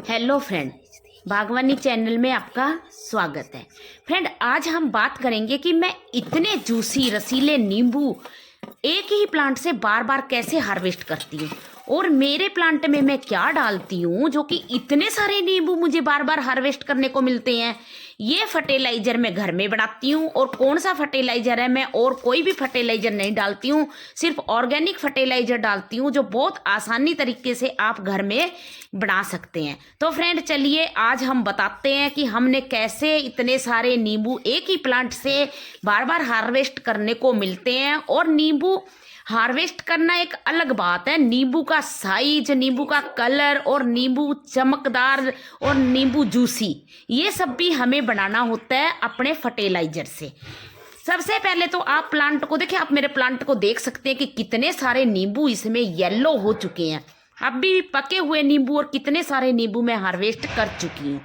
Hello friend, बागवानी channel में आपका स्वागत है। फ्रेंड, आज हम बात करेंगे कि मैं इतने जूसी रसीले नींबू एक ही प्लांट से बार बार कैसे हार्वेस्ट करती हूँ और मेरे प्लांट में मैं क्या डालती हूँ जो कि इतने सारे नींबू मुझे बार बार हार्वेस्ट करने को मिलते हैं। ये फर्टिलाइजर मैं घर में बनाती हूँ और कौन सा फर्टिलाइजर है, मैं और कोई भी फर्टिलाइजर नहीं डालती हूँ, सिर्फ ऑर्गेनिक फर्टिलाइजर डालती हूँ जो बहुत आसानी तरीके से आप घर में बना सकते हैं। तो फ्रेंड, चलिए आज हम बताते हैं कि हमने कैसे इतने सारे नींबू एक ही प्लांट से बार बार हार्वेस्ट करने को मिलते हैं। और नींबू हार्वेस्ट करना एक अलग बात है, नींबू का साइज, नींबू का कलर और नींबू चमकदार और नींबू जूसी, ये सब भी हमें बनाना होता है अपने फर्टिलाइजर से। सबसे पहले तो आप प्लांट को देखिए, आप मेरे प्लांट को देख सकते हैं कि कितने सारे नींबू इसमें येलो हो चुके हैं। अभी पके हुए नींबू और कितने सारे नींबू मैं हार्वेस्ट कर चुकी हूँ।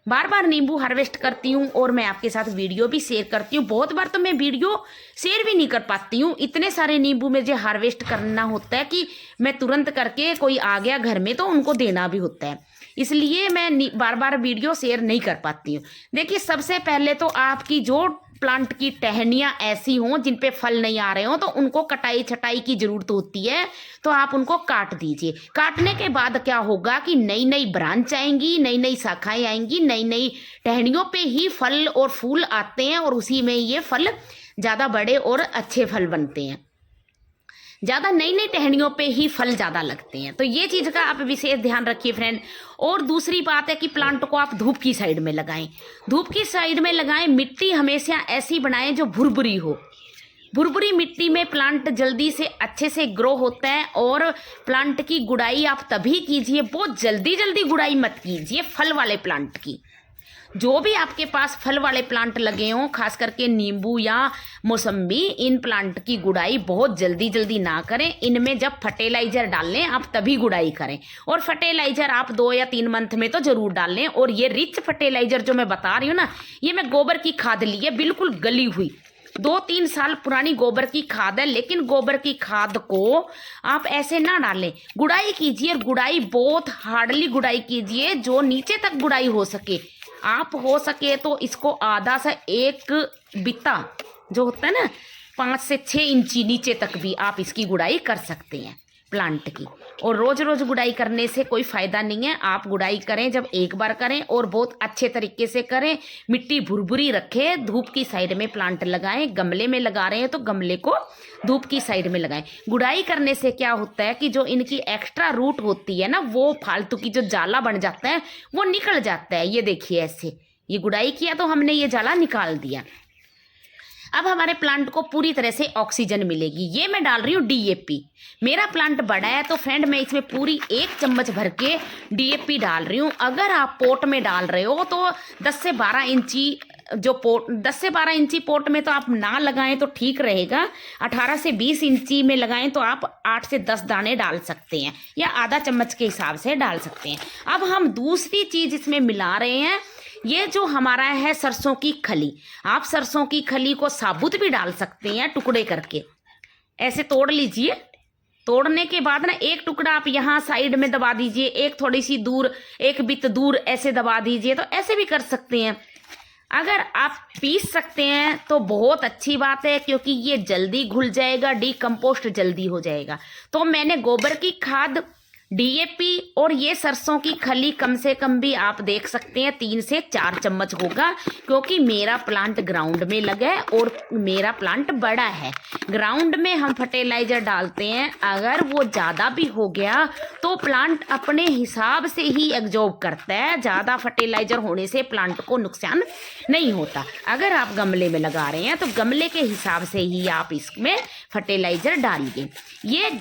बार बार नींबू हार्वेस्ट करती हूँ और मैं आपके साथ वीडियो भी शेयर करती हूँ। बहुत बार तो मैं वीडियो शेयर भी नहीं कर पाती हूँ, इतने सारे नींबू मुझे हार्वेस्ट करना होता है कि मैं तुरंत करके, कोई आ गया घर में तो उनको देना भी होता है, इसलिए मैं बार बार वीडियो शेयर नहीं कर पाती हूँ। देखिए, सबसे पहले तो आपकी जो प्लांट की टहनियाँ ऐसी हों जिन पे फल नहीं आ रहे हों तो उनको कटाई छटाई की ज़रूरत होती है, तो आप उनको काट दीजिए। काटने के बाद क्या होगा कि नई नई ब्रांच आएंगी, नई नई शाखाएं आएंगी, नई नई टहनियों पे ही फल और फूल आते हैं और उसी में ये फल ज़्यादा बड़े और अच्छे फल बनते हैं। ज़्यादा नई नई टहनियों पे ही फल ज़्यादा लगते हैं, तो ये चीज़ का आप विशेष ध्यान रखिए फ्रेंड। और दूसरी बात है कि प्लांट को आप धूप की साइड में लगाएं, धूप की साइड में लगाएं। मिट्टी हमेशा ऐसी बनाएं जो भुरभुरी हो। भुरभुरी मिट्टी में प्लांट जल्दी से अच्छे से ग्रो होता है। और प्लांट की गुड़ाई आप तभी कीजिए, बहुत जल्दी जल्दी गुड़ाई मत कीजिए फल वाले प्लांट की। जो भी आपके पास फल वाले प्लांट लगे हों, खास करके नींबू या मौसम्बी, इन प्लांट की गुड़ाई बहुत जल्दी जल्दी ना करें। इनमें जब फर्टिलाइजर डालें आप तभी गुड़ाई करें, और फर्टिलाइजर आप 2 या 3 मंथ में तो ज़रूर डालें। और ये रिच फर्टिलाइजर जो मैं बता रही हूँ ना, ये मैं गोबर की खाद ली है, बिल्कुल गली हुई 2-3 साल पुरानी गोबर की खाद है। लेकिन गोबर की खाद को आप ऐसे ना डालें, गुड़ाई कीजिए। गुड़ाई बहुत हार्डली गुड़ाई कीजिए, जो नीचे तक गुड़ाई हो सके। आप हो सके तो इसको आधा से 1 बित्ता जो होता है ना, 5 से 6 इंची नीचे तक भी आप इसकी गुड़ाई कर सकते हैं प्लांट की। और रोज रोज गुड़ाई करने से कोई फ़ायदा नहीं है। आप गुड़ाई करें जब एक बार करें और बहुत अच्छे तरीके से करें, मिट्टी भुरभुरी रखें, धूप की साइड में प्लांट लगाएं। गमले में लगा रहे हैं तो गमले को धूप की साइड में लगाएं। गुड़ाई करने से क्या होता है कि जो इनकी एक्स्ट्रा रूट होती है ना, वो फालतू की जो जाला बन जाता है वो निकल जाता है। ये देखिए, ऐसे ये गुड़ाई किया तो हमने ये जाला निकाल दिया। अब हमारे प्लांट को पूरी तरह से ऑक्सीजन मिलेगी। ये मैं डाल रही हूँ डीएपी। मेरा प्लांट बड़ा है तो फ्रेंड मैं इसमें पूरी 1 चम्मच भर के डीएपी डाल रही हूँ। अगर आप पोट में डाल रहे हो तो 10 से 12 इंची जो पोट, 10 से 12 इंची पोट में तो आप ना लगाएं तो ठीक रहेगा। 18 से 20 इंची में लगाएं तो आप 8 से 10 दाने डाल सकते हैं, या आधा चम्मच के हिसाब से डाल सकते हैं। अब हम दूसरी चीज़ इसमें मिला रहे हैं, ये जो हमारा है सरसों की खली। आप सरसों की खली को साबुत भी डाल सकते हैं, टुकड़े करके ऐसे तोड़ लीजिए। तोड़ने के बाद ना, एक टुकड़ा आप यहाँ साइड में दबा दीजिए, एक थोड़ी सी दूर, 1 बित दूर ऐसे दबा दीजिए, तो ऐसे भी कर सकते हैं। अगर आप पीस सकते हैं तो बहुत अच्छी बात है, क्योंकि ये जल्दी घुल जाएगा, डीकम्पोस्ट जल्दी हो जाएगा। तो मैंने गोबर की खाद, डीएपी और ये सरसों की खली कम से कम भी आप देख सकते हैं 3 से 4 चम्मच होगा, क्योंकि मेरा प्लांट ग्राउंड में लगा है और मेरा प्लांट बड़ा है। ग्राउंड में हम फर्टिलाइजर डालते हैं, अगर वो ज़्यादा भी हो गया तो प्लांट अपने हिसाब से ही एब्जॉर्ब करता है। ज़्यादा फर्टिलाइजर होने से प्लांट को नुकसान नहीं होता। अगर आप गमले में लगा रहे हैं तो गमले के हिसाब से ही आप इसमें फर्टिलाइजर डालिए। ये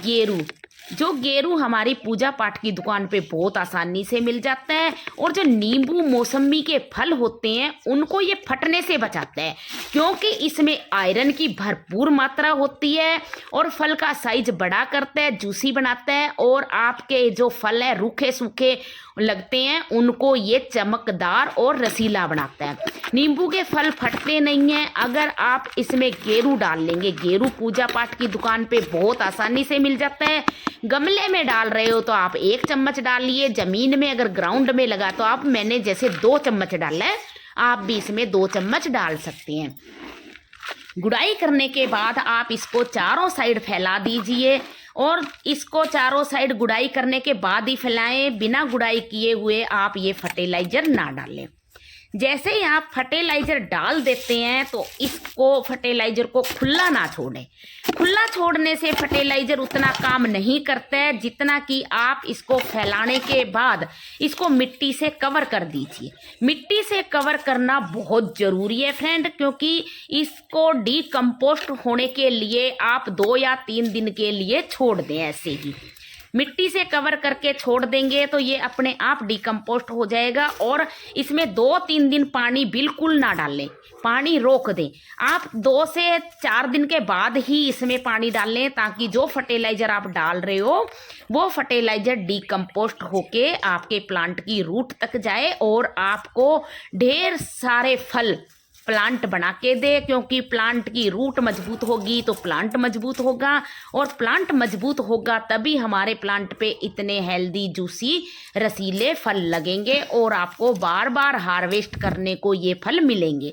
गेरू हमारी पूजा पाठ की दुकान पे बहुत आसानी से मिल जाता है। और जो नींबू मौसम्बी के फल होते हैं उनको ये फटने से बचाता है, क्योंकि इसमें आयरन की भरपूर मात्रा होती है और फल का साइज बड़ा करता है, जूसी बनाता है। और आपके जो फल है रूखे सूखे लगते हैं उनको ये चमकदार और रसीला बनाता है। नींबू के फल फटते नहीं हैं अगर आप इसमें गेरू डाल लेंगे। गेरू पूजा पाठ की दुकान पे बहुत आसानी से मिल जाता है। गमले में डाल रहे हो तो आप 1 चम्मच डालिए, ज़मीन में अगर ग्राउंड में लगा तो आप, मैंने जैसे 2 चम्मच डाला है, आप भी इसमें 2 चम्मच डाल सकते हैं। गुड़ाई करने के बाद आप इसको चारों साइड फैला दीजिए और इसको चारों साइड गुड़ाई करने के बाद ही फैलाएं। बिना गुड़ाई किए हुए आप ये फर्टिलाइज़र ना डालें। जैसे ही आप फर्टिलाइज़र डाल देते हैं तो इसको फर्टिलाइज़र को खुला ना छोड़ें। खुला छोड़ने से फर्टिलाइज़र उतना काम नहीं करता है जितना कि आप इसको फैलाने के बाद इसको मिट्टी से कवर कर दीजिए। मिट्टी से कवर करना बहुत ज़रूरी है फ्रेंड, क्योंकि इसको डीकम्पोस्ट होने के लिए आप 2 या 3 दिन के लिए छोड़ दें। ऐसे ही मिट्टी से कवर करके छोड़ देंगे तो ये अपने आप डिकम्पोस्ट हो जाएगा। और इसमें 2-3 दिन पानी बिल्कुल ना डालें, पानी रोक दें। आप 2 से 4 दिन के बाद ही इसमें पानी डालें, ताकि जो फर्टिलाइज़र आप डाल रहे हो वो फर्टिलाइज़र डिकम्पोस्ट होके आपके प्लांट की रूट तक जाए और आपको ढेर सारे फल प्लांट बना के दे। क्योंकि प्लांट की रूट मजबूत होगी तो प्लांट मजबूत होगा, और प्लांट मजबूत होगा तभी हमारे प्लांट पे इतने हेल्दी जूसी रसीले फल लगेंगे और आपको बार बार हार्वेस्ट करने को ये फल मिलेंगे।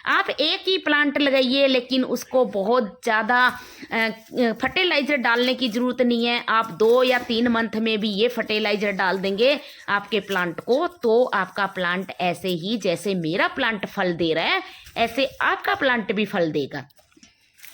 आप एक ही प्लांट लगाइए, लेकिन उसको बहुत ज़्यादा फर्टिलाइज़र डालने की ज़रूरत नहीं है। आप 2 या 3 मंथ में भी ये फर्टिलाइज़र डाल देंगे आपके प्लांट को, तो आपका प्लांट ऐसे ही जैसे मेरा प्लांट फल दे रहा है ऐसे आपका प्लांट भी फल देगा।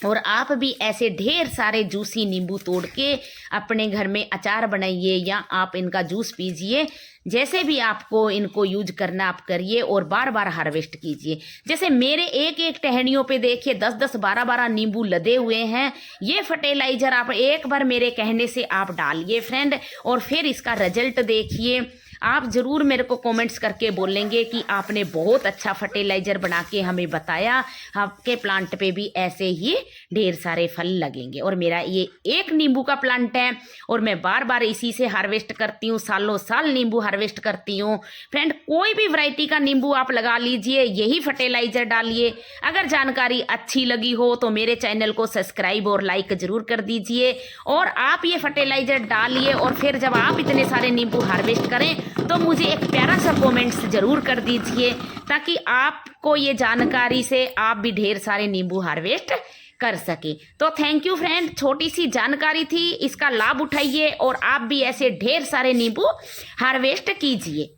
और आप भी ऐसे ढेर सारे जूसी नींबू तोड़ के अपने घर में अचार बनाइए या आप इनका जूस पीजिए। जैसे भी आपको इनको यूज करना आप करिए और बार बार हार्वेस्ट कीजिए। जैसे मेरे एक एक टहनियों पे देखिए 10-10, 12-12 नींबू लदे हुए हैं। ये फर्टिलाइज़र आप एक बार मेरे कहने से आप डालिए फ्रेंड, और फिर इसका रिजल्ट देखिए। आप ज़रूर मेरे को कमेंट्स करके बोलेंगे कि आपने बहुत अच्छा फर्टिलाइज़र बना के हमें बताया, आपके प्लांट पे भी ऐसे ही ढेर सारे फल लगेंगे। और मेरा ये एक नींबू का प्लांट है और मैं बार बार इसी से हार्वेस्ट करती हूँ, सालों साल नींबू हार्वेस्ट करती हूँ फ्रेंड। कोई भी वैरायटी का नींबू आप लगा लीजिए, यही फर्टिलाइज़र डालिए। अगर जानकारी अच्छी लगी हो तो मेरे चैनल को सब्सक्राइब और लाइक ज़रूर कर दीजिए, और आप ये फर्टिलाइज़र डालिए और फिर जब आप इतने सारे नींबू हार्वेस्ट करें तो मुझे एक प्यारा सा कमेंट्स ज़रूर कर दीजिए, ताकि आपको ये जानकारी से आप भी ढेर सारे नींबू हार्वेस्ट कर सके। तो थैंक यू फ्रेंड, छोटी सी जानकारी थी, इसका लाभ उठाइए और आप भी ऐसे ढेर सारे नींबू हार्वेस्ट कीजिए।